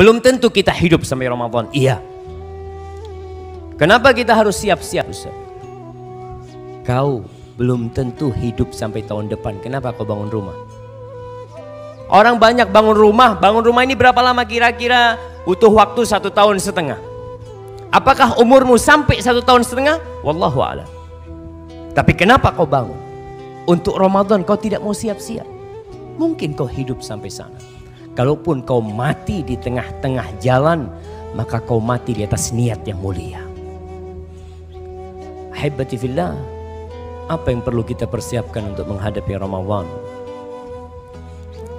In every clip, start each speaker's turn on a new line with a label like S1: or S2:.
S1: Belum tentu kita hidup sampai Ramadan. Iya. Kenapa kita harus siap-siap, Ustaz? Kau belum tentu hidup sampai tahun depan. Kenapa kau bangun rumah? Orang banyak bangun rumah. Bangun rumah ini berapa lama kira-kira? Butuh waktu 1,5 tahun. Apakah umurmu sampai 1,5 tahun? Wallahu a'lam. Tapi kenapa kau bangun? Untuk Ramadan kau tidak mau siap-siap. Mungkin kau hidup sampai sana. Kalaupun kau mati di tengah-tengah jalan, maka kau mati di atas niat yang mulia. Ahibati fillah, apa yang perlu kita persiapkan untuk menghadapi Ramadan?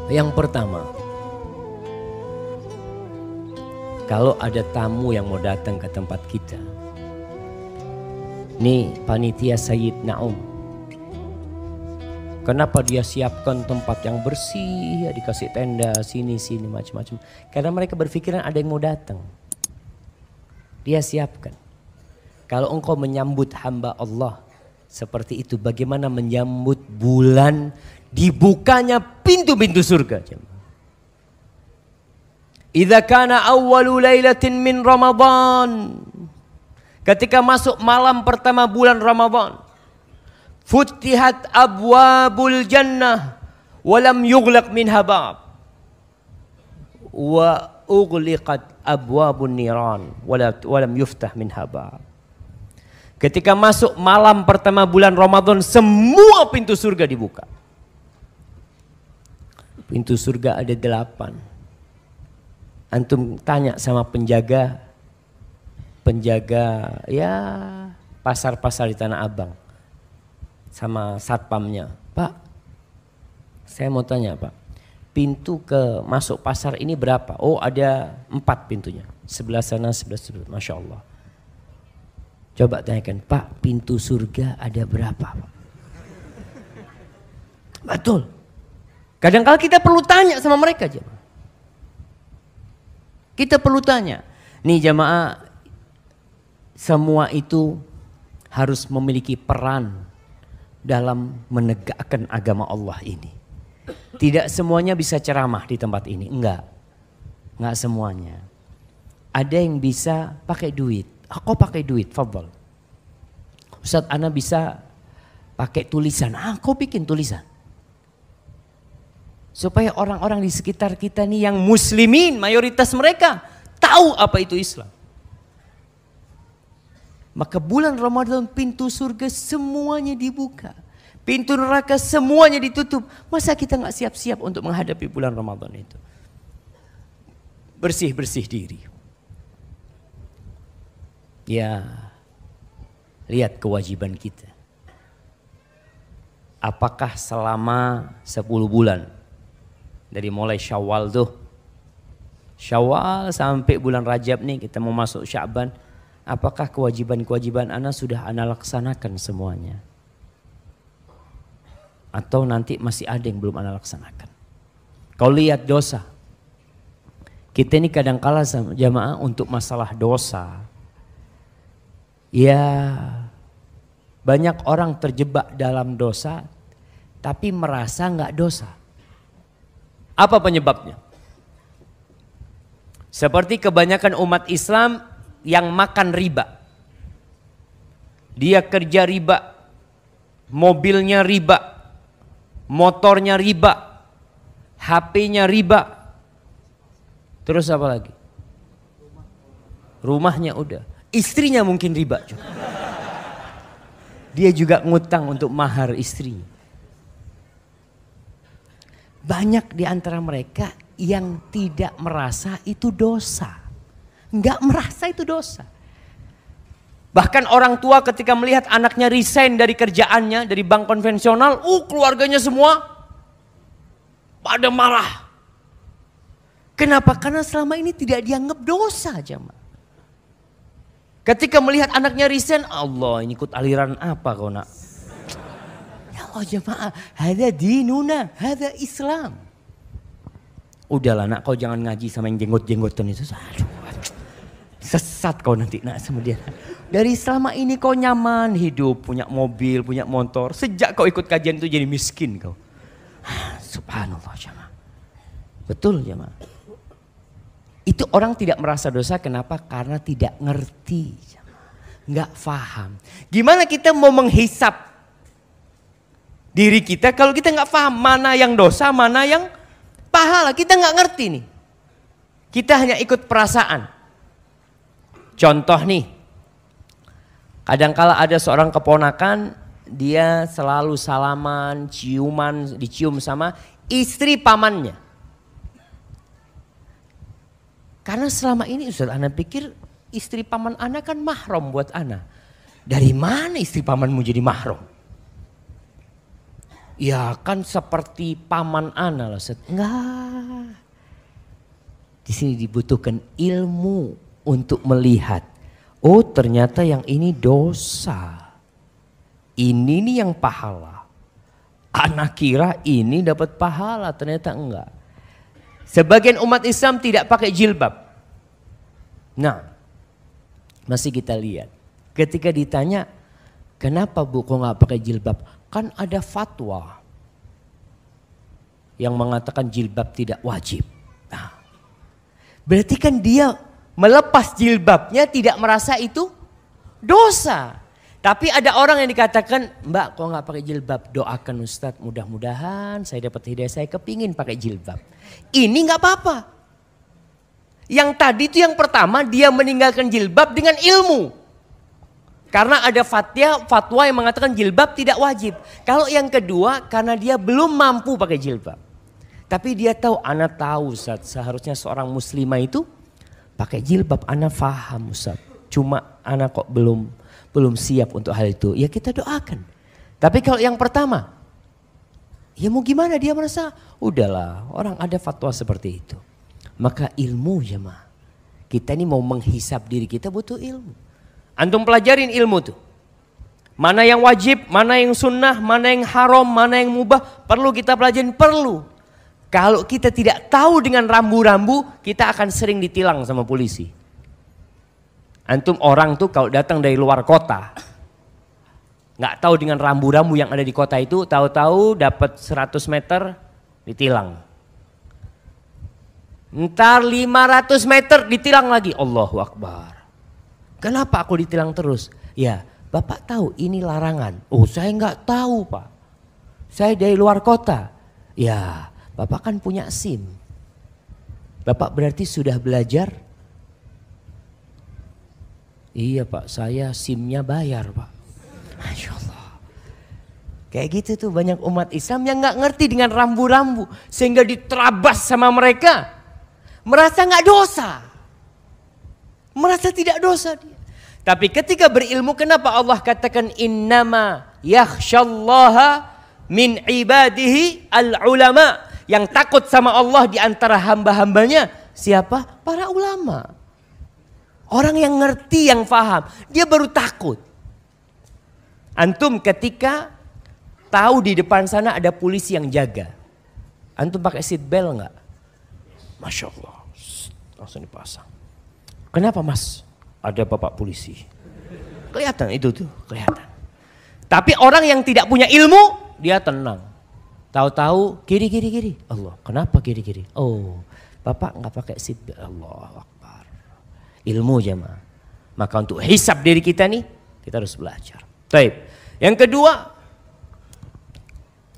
S1: Yang pertama, kalau ada tamu yang mau datang ke tempat kita, nih panitia Sayyid Naum, kenapa dia siapkan tempat yang bersih, ya dikasih tenda sini macam-macam. Karena mereka berpikiran ada yang mau datang. Dia siapkan. Kalau engkau menyambut hamba Allah seperti itu, bagaimana menyambut bulan dibukanya pintu-pintu surga? Idza kana awwalu lailatin min Ramadan, ketika masuk malam pertama bulan Ramadan, futihat abwabul jannah walam yughlaq minha bab wa ughliqat abwabun niran walam yuftah minha bab. Ketika masuk malam pertama bulan Ramadan, semua pintu surga dibuka. Pintu surga ada 8. Antum tanya sama penjaga ya pasar-pasar di Tanah Abang, sama satpamnya, Pak, saya mau tanya Pak, pintu ke masuk pasar ini berapa? Oh ada 4 pintunya, sebelah sana, sebelah, Masya Allah. Coba tanyakan, Pak, pintu surga ada berapa Pak? Betul. Kadang-kala kita perlu tanya sama mereka aja. Kita perlu tanya. Nih jamaah, semua itu harus memiliki peran dalam menegakkan agama Allah ini. Tidak semuanya bisa ceramah di tempat ini, enggak semuanya. Ada yang bisa pakai duit. Aku pakai duit, fadhal. Ustaz, ana bisa pakai tulisan. Aku bikin tulisan. Supaya orang-orang di sekitar kita nih yang muslimin, mayoritas mereka tahu apa itu Islam. Maka bulan Ramadan pintu surga semuanya dibuka. Pintu neraka semuanya ditutup. Masa kita nggak siap-siap untuk menghadapi bulan Ramadan itu? Bersih-bersih diri. Ya, lihat kewajiban kita. Apakah selama 10 bulan dari mulai Syawal tuh, Syawal sampai bulan Rajab nih kita mau masuk Sya'ban, apakah kewajiban-kewajiban ana sudah ana laksanakan semuanya? Atau nanti masih ada yang belum ana laksanakan? Kau lihat dosa. Kita ini kadang-kala sama jamaah untuk masalah dosa. Ya, banyak orang terjebak dalam dosa tapi merasa nggak dosa. Apa penyebabnya? Seperti kebanyakan umat Islam yang makan riba. Dia kerja riba, mobilnya riba, motornya riba, HP-nya riba. Terus apa lagi? Rumahnya udah. Istrinya mungkin riba juga. Dia juga ngutang untuk mahar istri. Banyak di antara mereka yang tidak merasa itu dosa. Enggak merasa itu dosa. Bahkan orang tua ketika melihat anaknya resign dari kerjaannya, dari bank konvensional, keluarganya semua pada marah. Kenapa? Karena selama ini tidak dianggap dosa, jemaah. Ketika melihat anaknya resign, Allah ini ikut aliran apa kau nak? Ya Allah jemaah, hada dinuna, hada Islam. Udahlah nak, kau jangan ngaji sama yang jenggot-jenggotan itu. Aduh, sesat kau nanti nak sama dia. Dari selama ini kau nyaman hidup, punya mobil, punya motor. Sejak kau ikut kajian itu jadi miskin kau. Subhanallah jemaah. Betul jemaah. Itu Itu orang tidak merasa dosa, kenapa? Karena tidak ngerti. Nggak paham. Gimana kita mau menghisap diri kita kalau kita nggak paham mana yang dosa, mana yang pahala. Kita nggak ngerti nih. Kita hanya ikut perasaan. Contoh nih, kadangkala ada seorang keponakan, dia selalu salaman, ciuman, dicium sama istri pamannya. Karena selama ini Ustaz, ana pikir istri paman ana kan mahram buat ana. Dari mana istri pamanmu jadi mahram? Ya kan seperti paman ana lah Ustaz. Enggak. Di sini dibutuhkan ilmu untuk melihat. Oh ternyata yang ini dosa. Ini nih yang pahala. Ana kira ini dapat pahala, ternyata enggak. Sebagian umat Islam tidak pakai jilbab. Nah, masih kita lihat. Ketika ditanya, kenapa bu kok nggak pakai jilbab? Kan ada fatwa yang mengatakan jilbab tidak wajib. Nah, berarti kan dia melepas jilbabnya tidak merasa itu dosa. Tapi ada orang yang dikatakan, mbak kok nggak pakai jilbab? Doakan Ustadz, mudah-mudahan saya dapat hidayah, saya kepingin pakai jilbab. Ini nggak apa-apa. Yang tadi itu yang pertama, dia meninggalkan jilbab dengan ilmu. Karena ada fatwa yang mengatakan jilbab tidak wajib. Kalau yang kedua, karena dia belum mampu pakai jilbab. Tapi dia tahu, ana tahu Ustadz, seharusnya seorang muslimah itu pakai jilbab. Ana paham Ustadz, cuma ana kok belum siap untuk hal itu, ya kita doakan. Tapi kalau yang pertama, ya mau gimana, dia merasa udahlah orang ada fatwa seperti itu. Maka ilmu jemaah, kita ini mau menghisap diri kita butuh ilmu. Antum pelajarin ilmu tuh. Mana yang wajib, mana yang sunnah, mana yang haram, mana yang mubah, perlu kita pelajarin, perlu. Kalau kita tidak tahu dengan rambu-rambu, kita akan sering ditilang sama polisi. Antum orang tuh kalau datang dari luar kota, nggak tahu dengan rambu-rambu yang ada di kota itu, tahu-tahu dapat 100 meter ditilang. Ntar 500 meter ditilang lagi, Allahu Akbar. Kenapa aku ditilang terus? Ya, Bapak tahu ini larangan. Oh saya nggak tahu Pak, saya dari luar kota. Ya, Bapak kan punya SIM. Bapak berarti sudah belajar. Iya Pak, saya SIM-nya bayar Pak. Masya Allah. Kayak gitu tuh banyak umat Islam yang gak ngerti dengan rambu-rambu. Sehingga diterabas sama mereka. Merasa gak dosa. Merasa tidak dosa dia. Tapi ketika berilmu, kenapa Allah katakan innama yakhshallaha min ibadihi al-ulama. Yang takut sama Allah di antara hamba-hambanya. Siapa? Para ulama. Orang yang ngerti, yang paham, dia baru takut. Antum ketika tahu di depan sana ada polisi yang jaga, antum pakai seat belt enggak? Masya Allah, langsung dipasang. Kenapa mas? Ada bapak polisi. Kelihatan itu tuh, kelihatan. Tapi orang yang tidak punya ilmu, dia tenang. Tahu-tahu kiri. Allah, kenapa kiri? Oh, bapak nggak pakai seat belt. Allah. Ilmu jemaah. Maka untuk hisab diri kita nih, kita harus belajar. Baik. Yang kedua,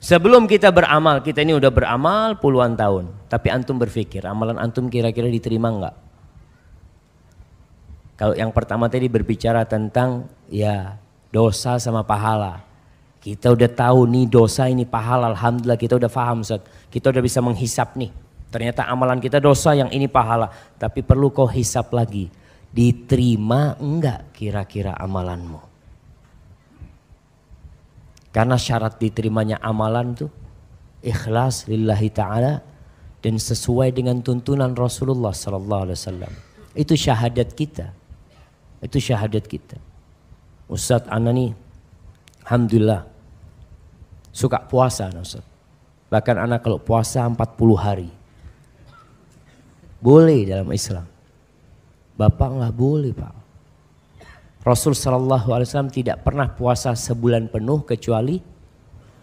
S1: sebelum kita beramal, kita ini udah beramal puluhan tahun. Tapi antum berpikir, amalan antum kira-kira diterima enggak? Kalau yang pertama tadi berbicara tentang ya dosa sama pahala. Kita udah tahu nih dosa ini pahala, alhamdulillah kita udah paham Ustaz. Kita udah bisa menghisap nih. Ternyata amalan kita dosa, yang ini pahala. Tapi perlu kau hisap lagi. Diterima enggak kira-kira amalanmu? Karena syarat diterimanya amalan tuh ikhlas lillahi ta'ala dan sesuai dengan tuntunan Rasulullah SAW. Itu syahadat kita. Itu syahadat kita. Ustadz ana nih, alhamdulillah suka puasa Ustadz. Bahkan anak kalau puasa 40 hari. Boleh dalam Islam. Bapak nggak boleh Pak. Rasul SAW tidak pernah puasa sebulan penuh kecuali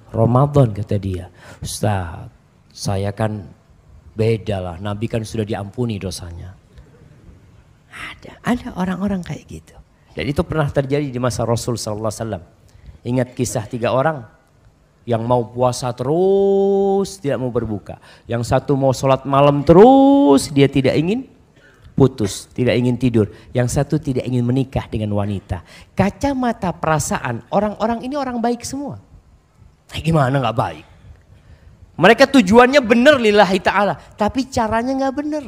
S1: Ramadan kata dia. Ustaz, saya kan beda lah. Nabi kan sudah diampuni dosanya. Ada orang-orang kayak gitu. Dan itu pernah terjadi di masa Rasul sallallahu alaihi wasallam. Ingat kisah 3 orang yang mau puasa terus tidak mau berbuka. Yang satu mau sholat malam terus dia tidak ingin putus, tidak ingin tidur. Yang satu tidak ingin menikah dengan wanita. Kacamata perasaan orang-orang ini orang baik semua. Gimana nggak baik? Mereka tujuannya benar lillahi ta'ala, tapi caranya nggak benar.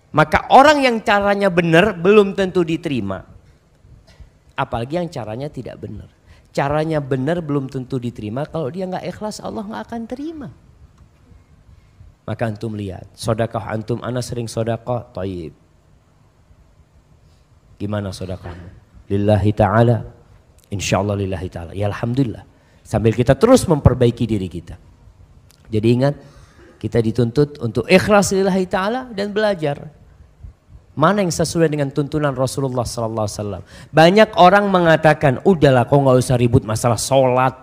S1: Maka orang yang caranya benar belum tentu diterima. Apalagi yang caranya tidak benar. Caranya benar belum tentu diterima, kalau dia nggak ikhlas Allah nggak akan terima. Maka antum lihat, sedekah antum, ana sering sedekah, thayyib. Gimana sedekahmu? Lillahi ta'ala, insyaallah lillahi ta'ala. Ya alhamdulillah. Sambil kita terus memperbaiki diri kita. Jadi ingat, kita dituntut untuk ikhlas lillahi ta'ala dan belajar. Mana yang sesuai dengan tuntunan Rasulullah sallallahu alaihi wasallam. Banyak orang mengatakan, udahlah kau nggak usah ribut masalah sholat.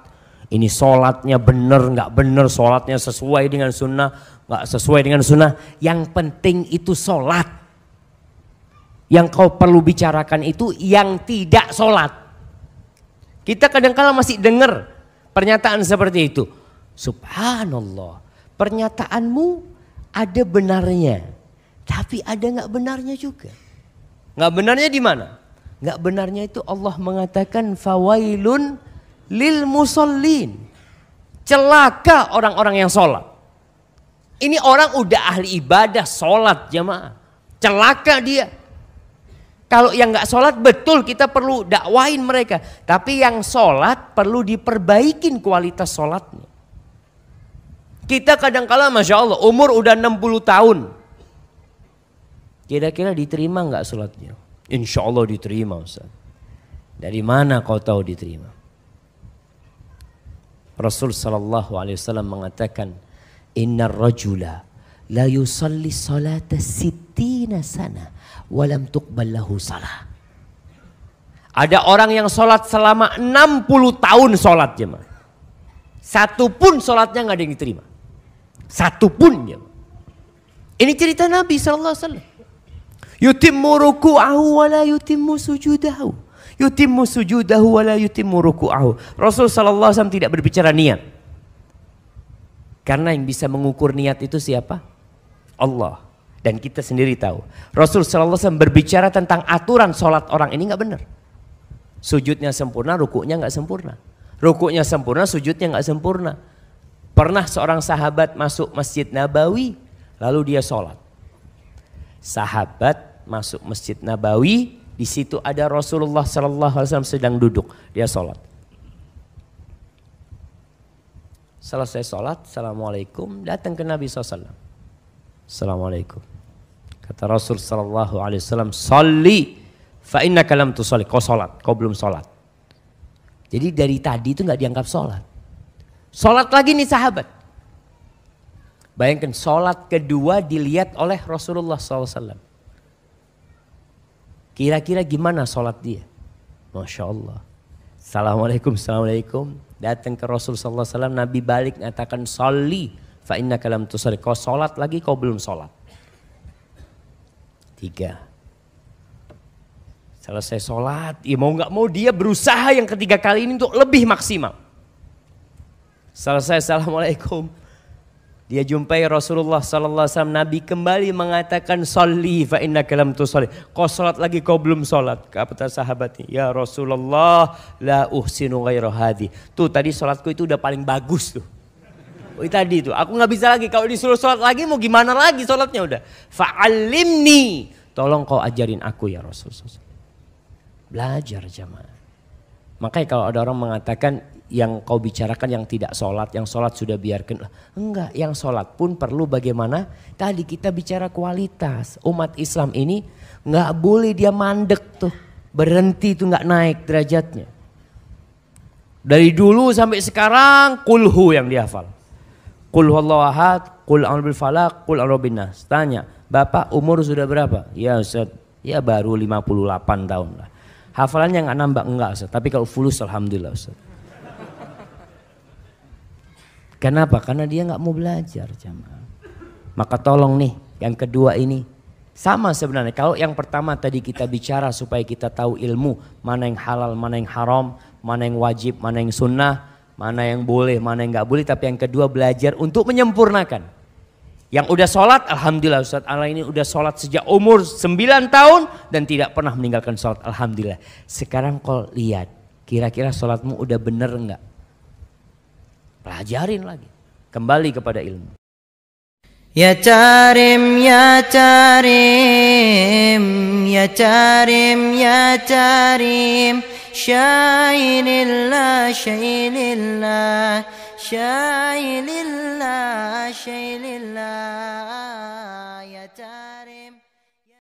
S1: Ini sholatnya benar nggak benar, sholatnya sesuai dengan sunnah, nggak sesuai dengan sunnah. Yang penting itu sholat. Yang kau perlu bicarakan itu yang tidak sholat. Kita kadang-kala masih dengar pernyataan seperti itu. Subhanallah, pernyataanmu ada benarnya. Tapi ada nggak benarnya juga. Nggak benarnya di mana? Nggak benarnya itu Allah mengatakan fawailun lil musallin. Celaka orang-orang yang sholat. Ini orang udah ahli ibadah sholat jamaah. Celaka dia. Kalau yang nggak sholat betul kita perlu dakwain mereka. Tapi yang sholat perlu diperbaikin kualitas sholatnya. Kita kadang-kala Masya Allah umur udah 60 tahun. Kira-kira diterima nggak sholatnya? Insya Allah diterima Ustaz. Dari mana kau tahu diterima? Rasul sallallahu alaihi wasallam mengatakan, Innar rajula la yusalli salata sittina sana walam tuqbal lahu salah. Ada orang yang sholat selama 60 tahun sholat jemaah. Satu pun sholatnya nggak ada yang diterima. Satu pun jemaah. Ini cerita Nabi sallallahu alaihi wasallam. Yutimmu ruku'ahu wa la yutimmu sujudahu. Yutimmu sujudahu wa la yutimmu ruku'ahu. Rasul sallallahu alaihi wasallam tidak berbicara niat. Karena yang bisa mengukur niat itu siapa? Allah. Dan kita sendiri tahu. Rasul sallallahu alaihi wasallam berbicara tentang aturan sholat orang ini nggak benar. Sujudnya sempurna, rukuknya nggak sempurna. Rukuknya sempurna, sujudnya nggak sempurna. Pernah seorang sahabat masuk Masjid Nabawi, lalu dia sholat. Sahabat masuk Masjid Nabawi, di situ ada Rasulullah sallallahu alaihi wasallam sedang duduk, dia sholat. Selesai sholat, assalamualaikum, datang ke Nabi SAW. Assalamualaikum. Kata Rasul sallallahu alaihi wasallam, "Shalli fa innaka lam tusalli." Kau sholat, kau belum sholat. Jadi dari tadi itu nggak dianggap sholat. Sholat lagi nih sahabat. Bayangkan sholat kedua dilihat oleh Rasulullah SAW. Kira-kira gimana sholat dia? Masya Allah. Assalamualaikum, assalamualaikum. Datang ke Rasulullah SAW, Nabi balik mengatakan sholli fa innaka lam tusalli. Kau sholat lagi, kau belum sholat. 3. Selesai sholat, ya mau nggak mau dia berusaha yang ketiga kali ini untuk lebih maksimal. Selesai assalamualaikum. Dia jumpai Rasulullah sallallahu alaihi wasallam, Nabi kembali mengatakan sholli fa innaka lam tusalli. Kau salat lagi, kau belum salat. Kata sahabatnya, ya Rasulullah la uhsinu ghaira hadhi. Tuh tadi salatku itu udah paling bagus tuh. Oh, tadi itu aku nggak bisa lagi, kalau disuruh salat lagi mau gimana lagi salatnya udah. Fa'allimni, tolong kau ajarin aku ya Rasulullah. Belajar jamaah. Makanya kalau ada orang mengatakan yang kau bicarakan yang tidak sholat, yang sholat sudah biarkan. Enggak, yang sholat pun perlu bagaimana? Tadi kita bicara kualitas. Umat Islam ini nggak boleh dia mandek tuh. Berhenti tuh nggak naik derajatnya. Dari dulu sampai sekarang kulhu yang dihafal. Qul huwallahu ahad, qul a'udzu bil falaq, qul a'udzu bin nas. Tanya, Bapak umur sudah berapa? Ya Ustaz, ya baru 58 tahun lah. Hafalannya nggak nambah enggak Ustaz, tapi kalau fulus alhamdulillah Ustaz. Kenapa? Karena dia nggak mau belajar jamaah. Maka tolong nih yang kedua ini Sama sebenarnya, kalau yang pertama tadi kita bicara supaya kita tahu ilmu, mana yang halal, mana yang haram, mana yang wajib, mana yang sunnah, mana yang boleh, mana yang gak boleh. Tapi yang kedua belajar untuk menyempurnakan. Yang udah sholat, alhamdulillah Ustaz Ala ini udah sholat sejak umur 9 tahun dan tidak pernah meninggalkan sholat, alhamdulillah. Sekarang kau lihat, kira-kira sholatmu udah bener enggak? Pelajarin lagi, kembali kepada ilmu.
S2: Ya Karim, ya Karim, ya Karim, ya Karim, Syailillah, Syailillah, Syailillah, Syailillah.